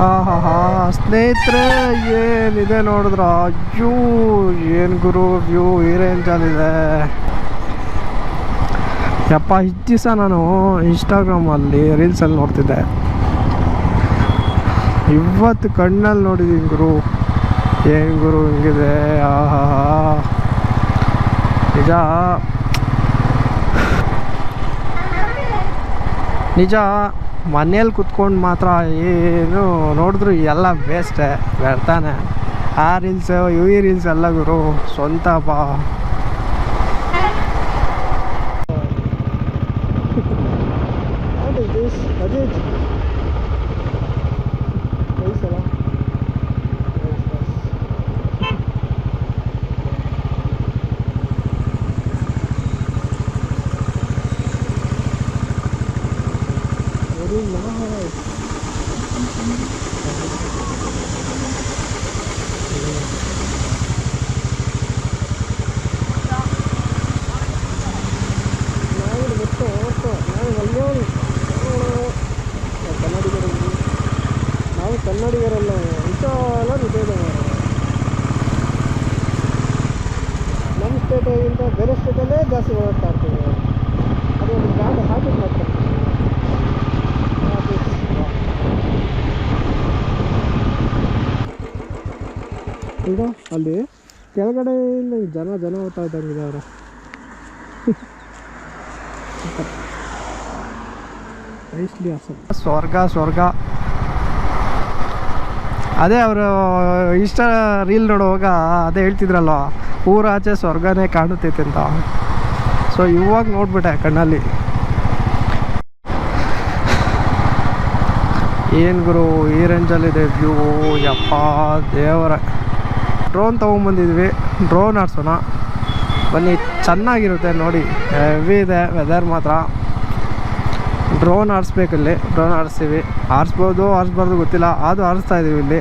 ಹಾಂ ಹಾಂ ಹಾಂ ಸ್ನೇಹಿತರೆ, ಏನಿದೆ ನೋಡಿದ್ರ, ಅಯ್ಯೋ ಏನು ಗುರು ವ್ಯೂ ಈ ರೇಂಜಲ್ಲಿದೆ. ಯಪ್ಪ, ಇಷ್ಟು ದಿವಸ ನಾನು ಇನ್ಸ್ಟಾಗ್ರಾಮಲ್ಲಿ ರೀಲ್ಸಲ್ಲಿ ನೋಡ್ತಿದ್ದೆ, ಇವತ್ತು ಕಣ್ಣಲ್ಲಿ ನೋಡಿದ್ದೀನಿ ಗುರು. ಏನು ಗುರು ಹಿಂಗಿದೆ, ಆಹಾ ನಿಜ ನಿಜ. ಮನೇಲಿ ಕುತ್ಕೊಂಡು ಮಾತ್ರ ಏನು ನೋಡಿದ್ರು ಎಲ್ಲ ವೇಸ್ಟೇ, ವ್ಯರ್ಥಾನೆ. ಆ ರೀಲ್ಸು ಈ ರೀಲ್ಸ್ ಎಲ್ಲ ಗುರು ಸ್ವಂತಪ್ಪ. ನಾವು ಕನ್ನಡಿಗರಲ್ಲ, ವಿಶಾಲ ಹೃದಯದ ನಮ್ಮ ಸ್ಟೇಟಿಗಿಂತ ಬೇರೆ ಸ್ಟೇಟಲ್ಲೇ ಜಾಸ್ತಿ ಓಡಾಡ್ತಾ ಇರ್ತೀವಿ. ಅದು ಒಂದು ಬ್ರ್ಯಾಂಡ್ ಹ್ಯಾಬಿಟ್ ಮಾಡ್ತಾರೆ. ಈಗ ಅಲ್ಲಿ ಕೆಳಗಡೆಯಿಂದ ಜನ ಓದ್ತಾ ಇದ್ದಂಗಿದೆ ಅವರು. ಸ್ವರ್ಗ. ಅದೇ ಅವರು ಇಷ್ಟ ರೀಲ್ ನೋಡುವಾಗ ಅದೇ ಹೇಳ್ತಿದ್ರಲ್ವ, ಊರಾಚೆ ಸ್ವರ್ಗನೇ ಕಾಣುತ್ತೈತೆ ಅಂತ. ಸೊ ಇವಾಗ ನೋಡ್ಬಿಟ್ಟೆ ಕಣ್ಣಲ್ಲಿ. ಏನು ಗುರು ಈ ರೇಂಜಲ್ಲಿದೆ ವ್ಯೂ, ಯಪ್ಪ ದೇವರ. ಡ್ರೋನ್ ತೊಗೊಂಬಂದಿದ್ವಿ, ಡ್ರೋನ್ ಆಡ್ಸೋಣ ಬನ್ನಿ, ಚೆನ್ನಾಗಿರುತ್ತೆ ನೋಡಿ. ಹೆವಿ ಇದೆ ವೆದರ್ ಮಾತ್ರ. Drone ಆಡಿಸ್ಬೇಕಲ್ಲಿ, drone ಆಡಿಸ್ತೀವಿ. ಆರಿಸ್ಬಾರ್ದು ಗೊತ್ತಿಲ್ಲ, ಅದು ಆರಿಸ್ತಾ ಇದೀವಿ ಇಲ್ಲಿ.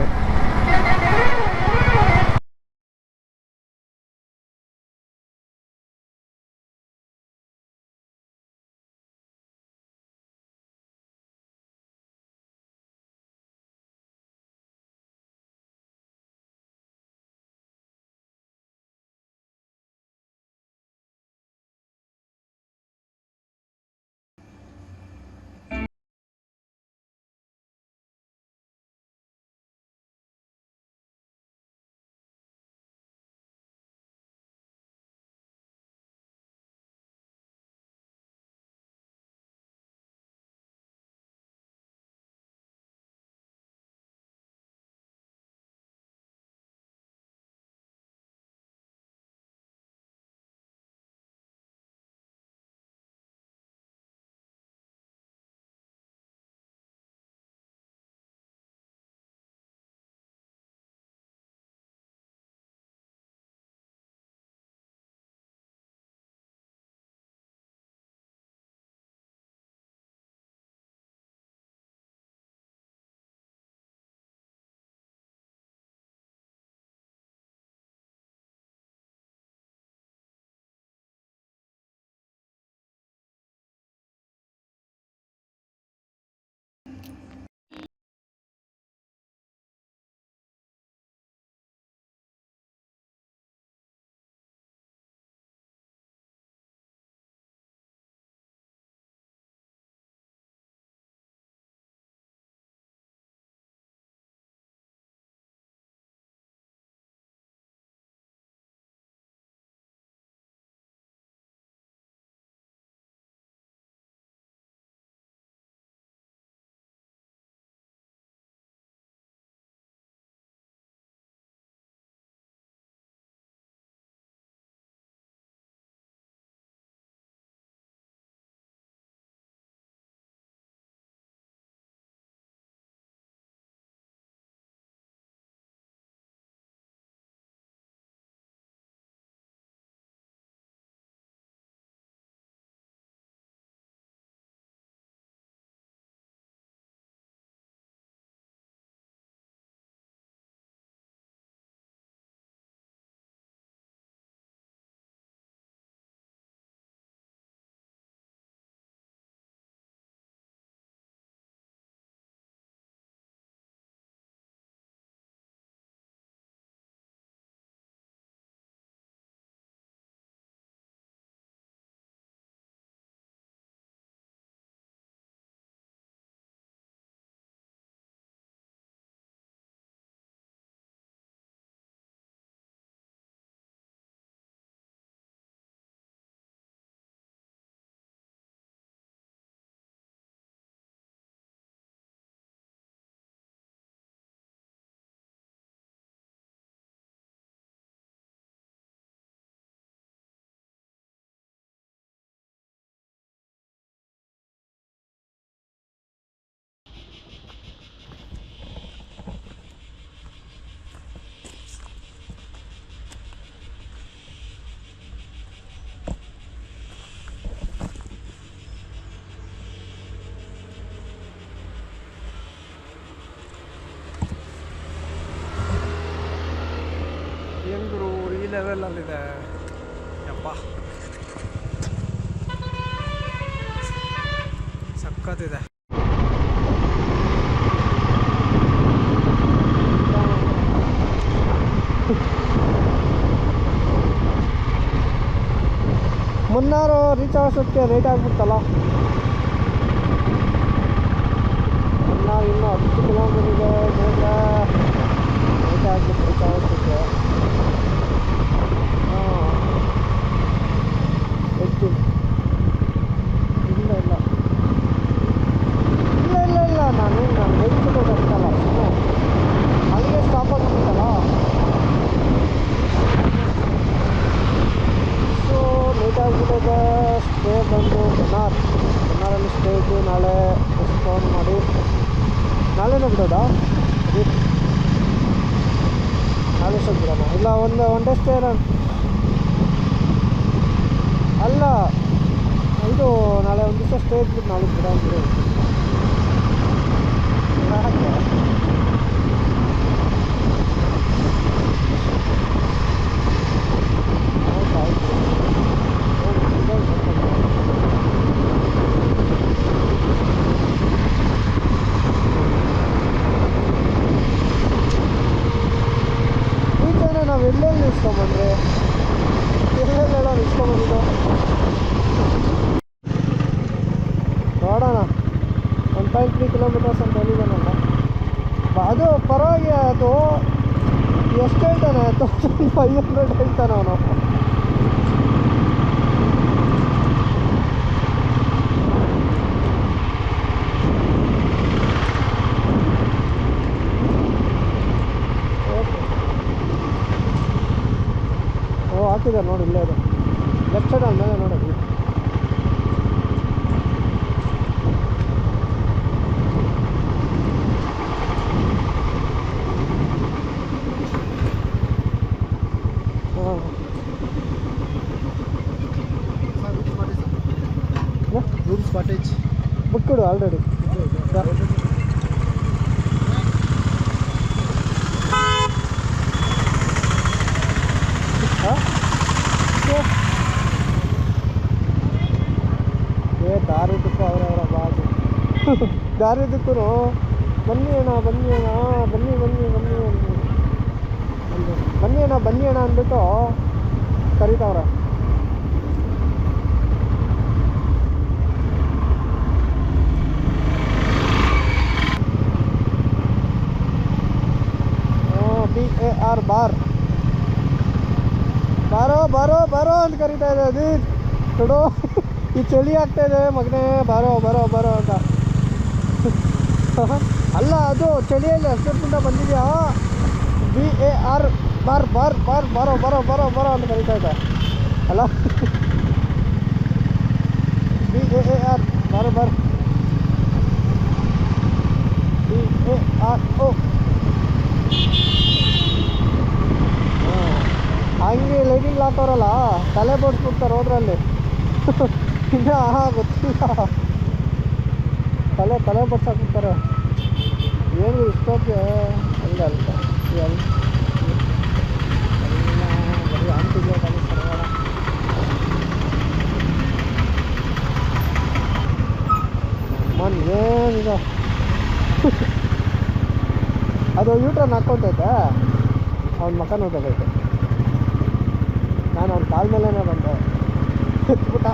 ಲೆವೆಲಲ್ಲಿದೆ ಯಪ್ಪ, ಸಖತ್ತಿದೆ. ಮುನ್ನಾರು ರೀಚ್ ಆಗೋಷ್ಟಕ್ಕೆ ಲೇಟ್ ಆಗಿಬಿಡ್ತಲ್ಲ. ಮುನ್ನಾರು ಇನ್ನೂ 10 ಕಿಲೋಮೀಟರ್ ಇದೆ, ನೋಡಿದ್ರೆ ಲೇಟ್ ಆಗಿಬಿಟ್ಟು ರೀಚ್ ಆಗೋಷ್ಟಕ್ಕೆ. ಹೆಚ್ಚು ಇಲ್ಲ ಇಲ್ಲ ಇಲ್ಲ ಇಲ್ಲ ಇಲ್ಲ ನಾನು ಹೇಳ್ಬಿಟ್ಟು ಬರ್ತಲ್ಲ, ಅಲ್ಲಿಗೆ ಸ್ಟಾಪ್ ಆಗಿಬಿಟ್ಟಲ್ಲ. ಸೊ ಲೇಟ್ ಆಗಿಬಿಟ್ಟಿದೆ. ಸ್ಟೇ ಬಂದು ಮನ್ನಾರಲ್ಲಿ ಸ್ಟೇ ಇದ್ದು ನಾಳೆ ರೆಸ್ಪಾಂಡ್ ಮಾಡಿ ನಾಳೆನೇ ಬಿಡೋದಾ? ನಾಳೆ ಸ್ವಲ್ಪ ಬಿಡೋಣ, ಇಲ್ಲ ಒನ್ ಡೇ ಸ್ಟೇ ಇರೋಣ. ಅಲ್ಲ ಇದು ನಾಳೆ ಒಂದು ದಿವಸ ಸ್ಟೇ ಇದ್ಬಿಟ್ಟು ನಾಳೆ ಬಿಡೋ ಅಂದ್ಬಿಡು. ನಾವು ಎಲ್ಲೆಲ್ಲಿ ನಿಲ್ಸ್ಕೊಂಬಂದ್ರೆ ಎಲ್ಲೆಲ್ಲ ನಿಲ್ಸ್ಕೊಂಬಂದಿದ್ದು ನೋಡೋಣ. 1.3 ಕಿಲೋಮೀಟರ್ಸ್ ಅಂತ ಹೇಳಿದ್ದಾನಲ್ಲ, ಅದು ಪರವಾಗಿ. ಅದು ಎಷ್ಟು ಹೇಳ್ತಾನೆ? 1500 ಹೇಳ್ತಾನೆ ಅವನು. ಹಾಕಿದ್ದಾರೆ ನೋಡಿ, ಇಲ್ಲೇ ಇದೆ ಲೆಫ್ಟ್ ಸೈಡ್ ಅಲ್ಲಿ ಮೇಲೆ ನೋಡೋದು. ರೂಮ್ಸ್ ಕಾಟೇಜ್ ಬುಕ್ ಕೊಡು ಆಲ್ರೆಡಿ. ದಾರಿದ್ದಕ್ಕೂ ಅವರವರ ಬಾಜು ದಾರಿದ್ದಕ್ಕೂ ಬನ್ನಿ ಅಣ್ಣ ಬನ್ನಿ ಅಣ್ಣ ಬನ್ನಿ ಬನ್ನಿ ಬನ್ನಿ ಬನ್ನಿ ಅಣ್ಣ ಬನ್ನಿ ಅಣ್ಣ ಅಂದ್ಬಿಟ್ಟು ಕರೀತಾವ್ರೆ. BAR ಬಾರ್, ಬಾರೋ ಬಾರೋ ಬಾರೋ ಅಂತ ಕರೀತಾ ಇದೆ. ಅದು ನೋಡು, ಈ ಚಳಿ ಆಗ್ತಾ ಇದೆ ಮಗನೇ, ಬಾರೋ ಬಾರೋ ಬಾರೋ ಅಂತ. ಅಲ್ಲ, ಅದು ಚಳಿಯಲ್ಲಿ ಹಸಿರುದಿಂದ ಬಂದಿದೆಯಾ. BAR ಬಾರ್ ಬಾರ್ ಬಾರ್ ಬಾರೋ ಬಾರೋ ಬಾರೋ ಬಾರೋ ಅಂತ ಕರೀತಾ ಇದೆ ಅಲ್ಲ. BAR ಬಾರೋ ಬಾರ್ BARO. ಹಂಗೆ ಲೈಟಿಂಗ್ ಹಾಕೋರಲ್ಲ, ತಲೆ ಬೋಡ್ಸ್ಬಿಡ್ತಾರೆ ಹೋದ್ರಲ್ಲಿ. ಇನ್ನ ಗೊತ್ತಿಲ್ಲ, ತಲೆ ಬಡ್ಸಾಕ್ಬಿಡ್ತಾರೆ. ಏನು ಇಷ್ಟೊತ್ತಿಗೆ ಹಂಗೆ ಅಲ್ಕ ಬರೀ ಅಂಟಿಗೆ ಕಲಿಸ್ತಾರೆ. ಮನ್ ಏನಿದೆ ಅದು ಯೂಟ್ರನ್ ಹಾಕ್ಕೊತೈತೆ, ಅವ್ನ ಮಕ್ಕ ನೋಡ್ತೈತೆ. ನಾನು ಅವ್ನ ಕಾಲ ಮೇಲೇ ಬಂದೆ, ಎತ್ಬಿಟ್ಟ.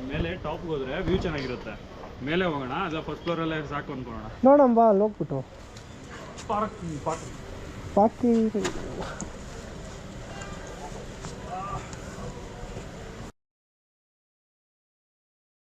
ಮೇಲೆ ಟಾಪ್ಗೆ ಹೋದ್ರೆ ವ್ಯೂ ಚೆನ್ನಾಗಿರುತ್ತೆ. ಮೇಲೆ ಹೋಗೋಣ, ಅಲ್ಲ ಫಸ್ಟ್ ಫ್ಲೋರಲ್ಲೇ ಸಾಕು ಅನ್ಕೊಳ್ಳೋಣ. ನೋಡೋಣ ಬಾ, ಅಲ್ಲಿ ಹೋಗ್ಬಿಟ್ಟು ಪಾರ್ಕಿಂಗ್